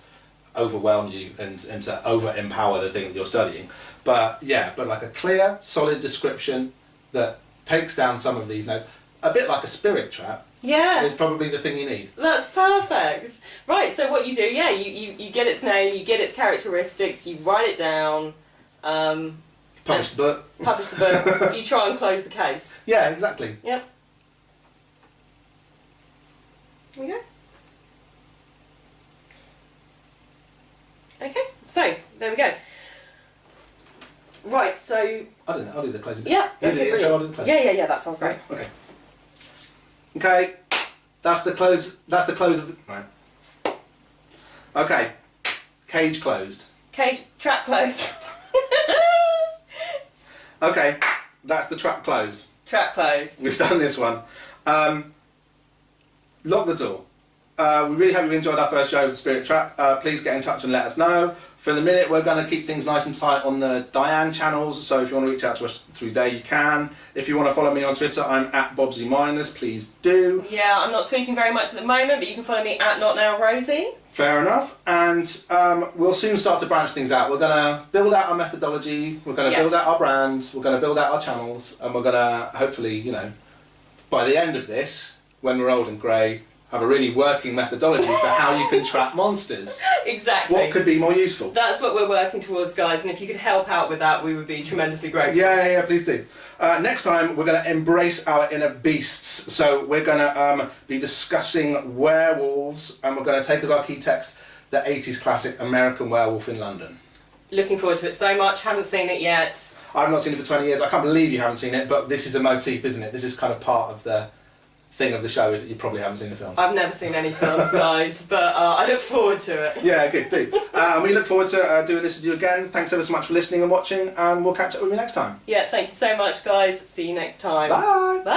S2: overwhelm you and to over empower the thing that you're studying. But yeah, but like a clear, solid description that takes down some of these notes, a bit like a spirit trap.
S1: Yeah.
S2: Is probably the thing you need.
S1: That's perfect. Right, so what you do, yeah, you get its name, you get its characteristics, you write it down.
S2: Publish the book.
S1: Publish the book. You try and close the case.
S2: Yeah, exactly.
S1: Yep. Here we go. Okay, so there we go. Right, so...
S2: I'll do the closing bit.
S1: Yeah,
S2: You
S1: okay,
S2: do the intro, I'll do the closing.
S1: yeah, that sounds great.
S2: Okay. Okay, that's the close of the... Right. Okay, cage closed.
S1: Cage, trap closed.
S2: Okay, that's the trap closed.
S1: Trap closed.
S2: We've done this one. Lock the door. We really hope you enjoyed our first show of the Spirit Trap. Please get in touch and let us know. For the minute, we're going to keep things nice and tight on the Diane channels, so if you want to reach out to us through there, you can. If you want to follow me on Twitter, I'm at BobsyMiners, please do.
S1: Yeah, I'm not tweeting very much at the moment, but you can follow me at NotNowRosie.
S2: Fair enough. And we'll soon start to branch things out. We're going to build out our methodology, we're going to build out our brand, we're going to build out our channels, and we're going to hopefully, you know, by the end of this, when we're old and grey, have a really working methodology for how you can trap monsters.
S1: Exactly.
S2: What could be more useful?
S1: That's what we're working towards, guys, and if you could help out with that, we would be tremendously grateful.
S2: Yeah, please do. Next time, we're going to embrace our inner beasts. So we're going to be discussing werewolves, and we're going to take as our key text the 80s classic American Werewolf in London.
S1: Looking forward to it so much. Haven't seen it yet.
S2: I've not seen it for 20 years. I can't believe you haven't seen it, but this is a motif, isn't it? This is kind of part of the thing of the show, is that you probably haven't seen the films.
S1: I've never seen any films, guys, but I look forward to it.
S2: Yeah, good, do. We look forward to doing this with you again. Thanks ever so much for listening and watching, and we'll catch up with you next time.
S1: Yeah, thank you so much, guys. See you next time.
S2: Bye.
S1: Bye.